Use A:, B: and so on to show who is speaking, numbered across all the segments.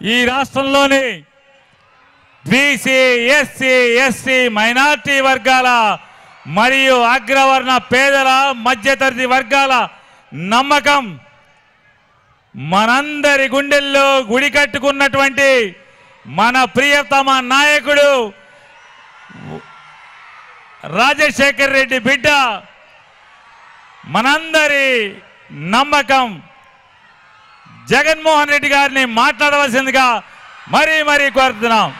A: ఈ రాష్ట్రంలోని BC, SC, ST, minority వర్గాల మరియు అగ్రవర్ణ పేదల మధ్యతరగతి వర్గాల నమ్మకం మనందరి గుండెల్లో గుడి కట్టుకున్నటువంటి మన ప్రియతమ నాయకుడు రాజశేఖర్ రెడ్డి బిడ్డ మనందరి నమ్మకం జగన్మోహన్ రెడ్డి గారిని మాట్లాడవలసిందిగా మరీ కోరుతున్నాం.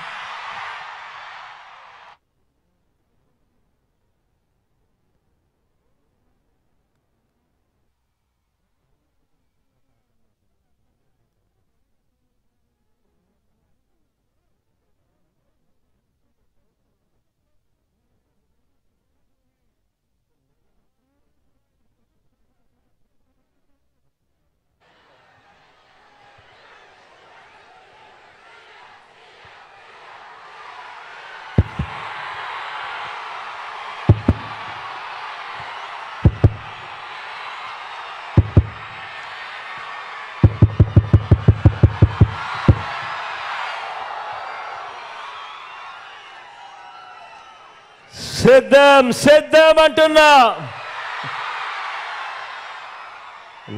B: సిద్ధం అంటున్నా.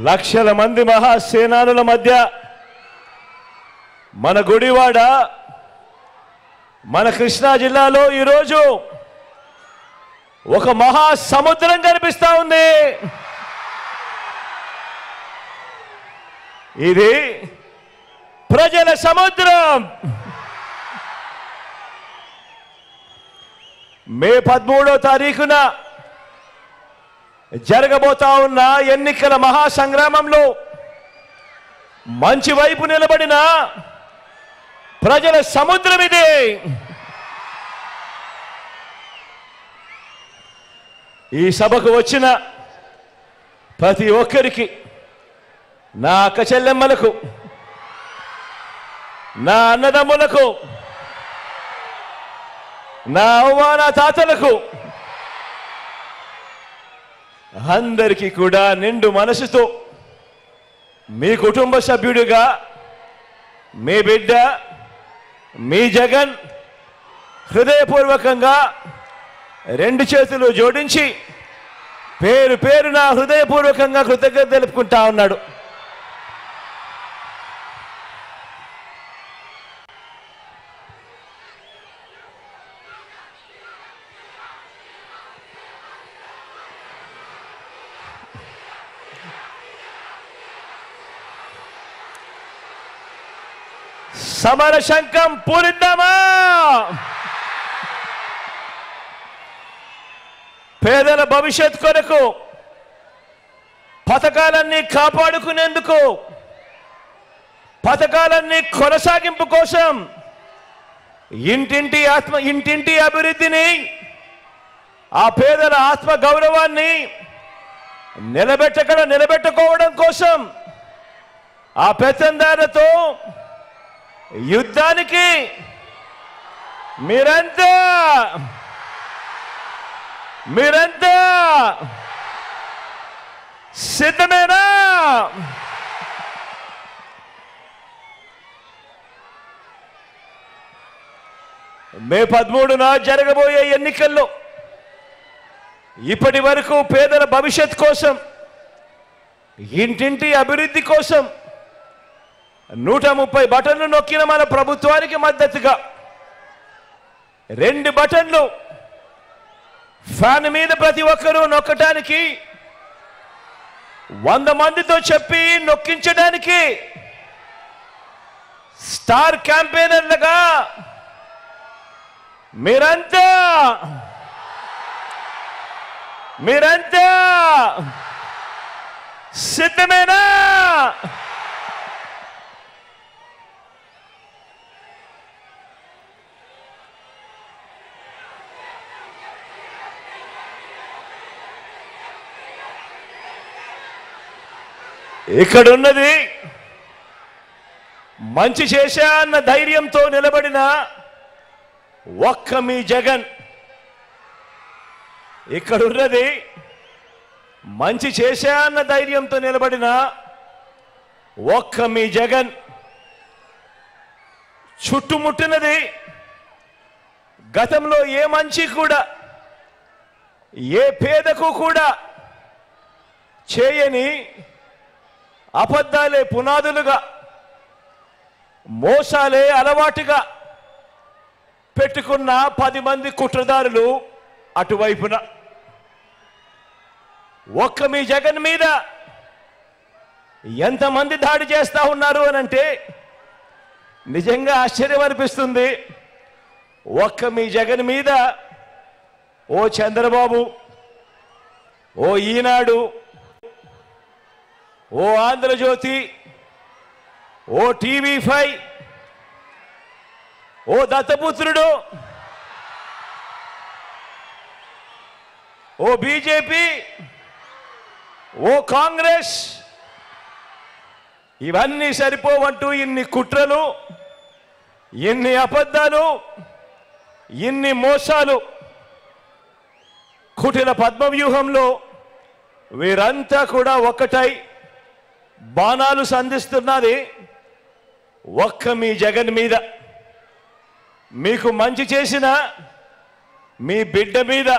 B: లక్షల మంది మహాసేనానుల మధ్య మన గుడివాడ మన కృష్ణా జిల్లాలో ఈరోజు ఒక మహాసముద్రం కనిపిస్తా ఉంది. ఇది ప్రజల సముద్రం. మే 13వ తారీఖున జరగబోతా ఉన్న ఎన్నికల మహాసంగ్రామంలో మంచి వైపు నిలబడిన ప్రజల సముద్రం ఇది. ఈ సభకు వచ్చిన ప్రతి ఒక్కరికి, నా అక్క చెల్లెమ్మలకు, నా అన్నదమ్ములకు, నా అవమాన తాతలకు అందరికీ కూడా నిండు మనసుతో మీ కుటుంబ సభ్యుడిగా మీ బిడ్డ మీ జగన్ హృదయపూర్వకంగా రెండు చేతులు జోడించి పేరు పేరున హృదయపూర్వకంగా కృతజ్ఞత తెలుపుకుంటా ఉన్నాడు. సమర శంఖం పూరిద్దామా? పేదల భవిష్యత్ కొరకు, పథకాలన్నీ కాపాడుకునేందుకు, పథకాలన్నీ కొనసాగింపు కోసం, ఇంటింటి అభివృద్ధిని, ఆ పేదల ఆత్మ గౌరవాన్ని నిలబెట్టుకోవడం కోసం, ఆ పెత్తందారులతో యుద్ధానికి మీరంతా సిద్ధమేనా? మే 13న జరగబోయే ఎన్నికల్లో ఇప్పటి వరకు పేదల భవిష్యత్ కోసం, ఇంటింటి అభివృద్ధి కోసం 130 బటన్లు నొక్కిన మన ప్రభుత్వానికి మద్దతుగా 2 బటన్లు ఫ్యాన్ మీద ప్రతి ఒక్కరూ నొక్కడానికి, 100 మందితో చెప్పి నొక్కించడానికి స్టార్ క్యాంపెయినర్లుగా మీరంతా సిద్ధమేనా? ఇక్కడున్నది మంచి చేశా అన్న ధైర్యంతో నిలబడిన ఒక్క మీ జగన్. ఇక్కడున్నది మంచి చేశా అన్న ధైర్యంతో నిలబడిన ఒక్క మీ జగన్. చుట్టుముట్టినది. గతంలో ఏ మంచి కూడా ఏ పేదకు కూడా చేయని అబద్ధాలే పునాదులుగా, మోసాలే అలవాటుగా పెట్టుకున్న 10 మంది కుట్రదారులు అటువైపున. ఒక్క మీ జగన్ మీద ఎంతమంది దాడి చేస్తా ఉన్నారు అనంటే నిజంగా ఆశ్చర్యం అనిపిస్తుంది. ఒక్క మీ జగన్ మీద ఓ చంద్రబాబు, ఓ ఈనాడు, ఓ ఆంధ్రజ్యోతి, ఓ TV5, ఓ దత్తపుత్రుడు, ఓ బీజేపీ, ఓ కాంగ్రెస్, ఇవన్నీ సరిపోవంటూ ఇన్ని కుట్రలు, ఇన్ని అబద్ధాలు, ఇన్ని మోసాలు, కుటిల పద్మవ్యూహంలో వీరంతా కూడా ఒక్కటై బాణాలు సంధిస్తున్నది ఒక్క మీ జగన్ మీద. మీకు మంచి చేసిన మీ బిడ్డ మీద,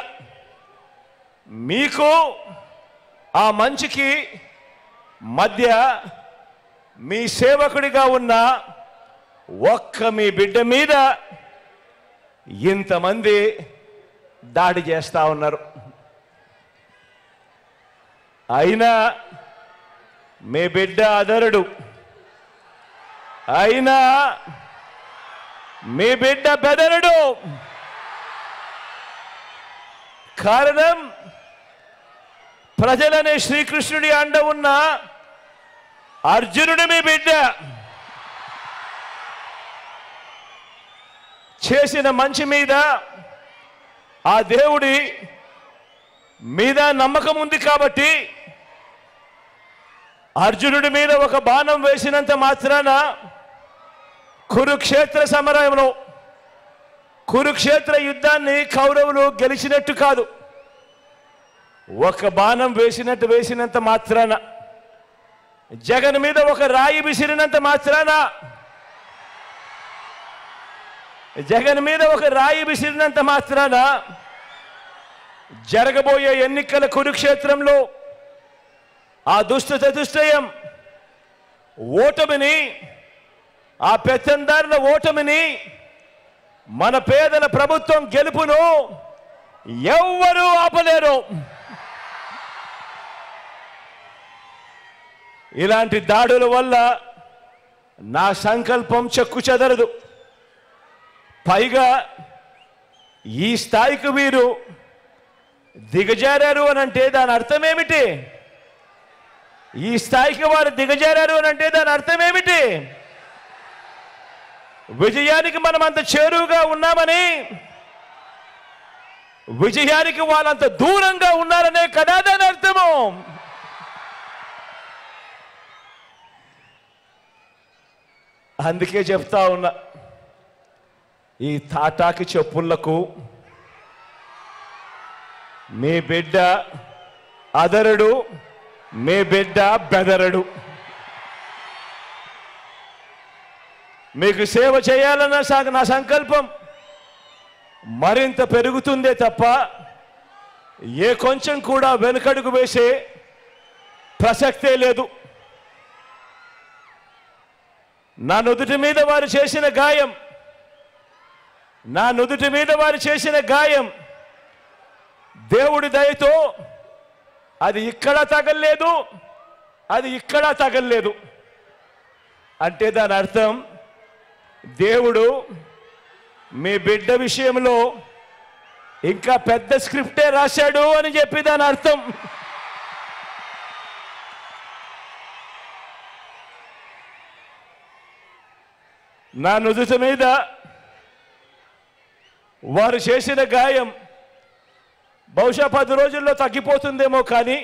B: మీకు ఆ మంచికి మధ్య మీ సేవకుడిగా ఉన్న ఒక్క మీ బిడ్డ మీద ఇంతమంది దాడి చేస్తా ఉన్నారు. అయినా మీ బిడ్డ అదరుడు, అయినా మీ బిడ్డ బెదరుడు. కారణం ప్రజలనే శ్రీకృష్ణుడి అండ ఉన్న అర్జునుడి మీ బిడ్డ. చేసిన మంచి మీద ఆ దేవుడి మీద నమ్మకం ఉంది కాబట్టి అర్జునుడి మీద ఒక బాణం వేసినంత మాత్రాన కురుక్షేత్ర సమరంలో, కురుక్షేత్ర యుద్ధాన్ని కౌరవులు గెలిచినట్టు కాదు. ఒక బాణం వేసినంత మాత్రాన, జగన్ మీద ఒక రాయి విసిరినంత మాత్రాన, జగన్ మీద ఒక రాయి విసిరినంత మాత్రాన జరగబోయే ఎన్నికల కురుక్షేత్రంలో ఆ దుష్టయం ఓటమిని, ఆ పెత్తందారుల ఓటమిని, మన పేదల ప్రభుత్వం గెలుపును ఎవ్వరూ ఆపలేరు. ఇలాంటి దాడుల వల్ల నా సంకల్పం చెక్కు చెదరదు. పైగా ఈ స్థాయికి వీరు దిగజారారు అనంటే దాని అర్థం ఏమిటి? ఈ స్థాయికి వారు దిగజారారు అనంటే దాని అర్థం ఏమిటి? విజయానికి మనం అంత చేరువుగా ఉన్నామని, విజయానికి వాళ్ళంత దూరంగా ఉన్నారనే కదా దాని అర్థము. అందుకే చెప్తా ఉన్నా, ఈ తాటాకి చెప్పులకు మీ బిడ్డ అదరుడు, మీ బిడ్డ బెదరడు. మీకు సేవ చేయాలన్న నా సంకల్పం మరింత పెరుగుతుందే తప్ప ఏ కొంచెం కూడా వెనుకడుగు వేసే ప్రసక్తే లేదు. నా నుదుటి మీద వారు చేసిన గాయం, నా నుదుటి మీద వారు చేసిన గాయం దేవుడి దయతో అది ఇక్కడ తగల్లేదు, అది ఇక్కడ తగల్లేదు. అంటే దాని అర్థం దేవుడు మీ బిడ్డ విషయంలో ఇంకా పెద్ద స్క్రిప్టే రాశాడు అని చెప్పి దాని అర్థం. నా నుదుటి మీద వారు చేసిన గాయం బహుశా 10 రోజుల్లో తగ్గిపోతుందేమో, కానీ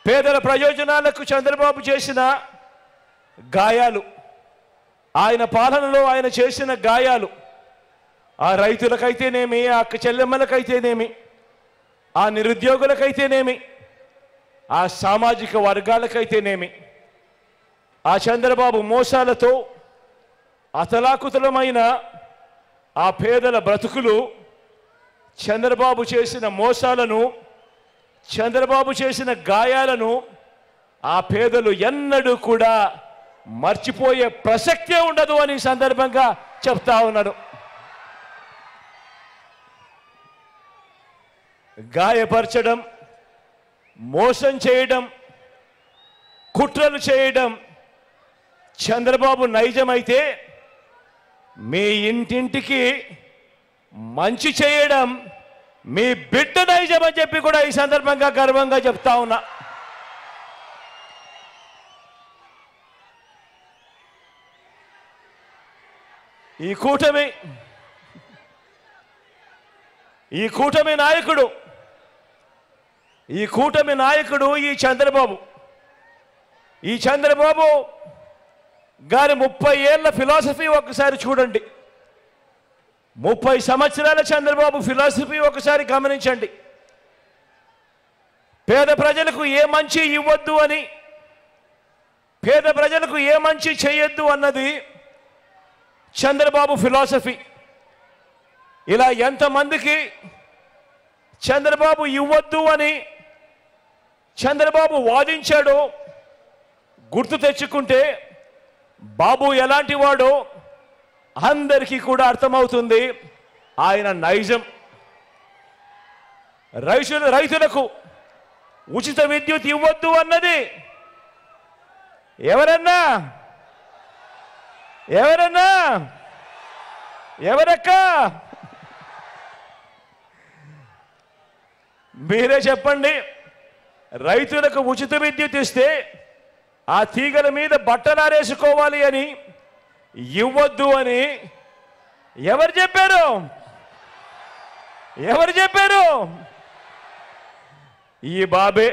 B: పేదల ప్రయోజనాలకు చంద్రబాబు చేసిన గాయాలు, ఆయన పాలనలో ఆయన చేసిన గాయాలు, ఆ రైతులకైతేనేమి, ఆ అక్క చెల్లెమ్మలకైతేనేమి, ఆ నిరుద్యోగులకైతేనేమి, ఆ సామాజిక వర్గాలకైతేనేమి, ఆ చంద్రబాబు మోసాలతో, అతలాకుతలమైన ఆ పేదల బ్రతుకులు, చంద్రబాబు చేసిన మోసాలను, చంద్రబాబు చేసిన గాయాలను ఆ పేదలు ఎన్నడూ కూడా మర్చిపోయే ప్రసక్తే ఉండదు అని సందర్భంగా చెప్తా ఉన్నాడు. గాయపరచడం, మోసం చేయడం, కుట్రలు చేయడం చంద్రబాబు నైజమైతే, మీ ఇంటింటికి మంచి చేయడం మీ బిడ్డ నైజం అని చెప్పి కూడా ఈ సందర్భంగా గర్వంగా చెప్తా ఉన్నా. ఈ కూటమి నాయకుడు ఈ చంద్రబాబు గారి 30 ఏళ్ల ఫిలాసఫీ ఒకసారి చూడండి. 30 సంవత్సరాల చంద్రబాబు ఫిలాసఫీ ఒకసారి గమనించండి. పేద ప్రజలకు ఏ మంచి ఇవ్వద్దు అని, పేద ప్రజలకు ఏ మంచి చేయొద్దు అన్నది చంద్రబాబు ఫిలాసఫీ. ఇలా ఎంతమందికి చంద్రబాబు ఇవ్వద్దు అని చంద్రబాబు వాదించాడో గుర్తు తెచ్చుకుంటే బాబు ఎలాంటి వాడో అందరికీ కూడా అర్థమవుతుంది ఆయన నైజం. రైతులకు ఉచిత విద్యుత్ ఇవ్వద్దు అన్నది ఎవరక్క మీరే చెప్పండి. రైతులకు ఉచిత విద్యుత్ ఇస్తే ఆ తీగల మీద బట్టలారేసుకోవాలి అని ఇవ్వద్దు అని ఎవరు చెప్పారు? ఈ బాబే.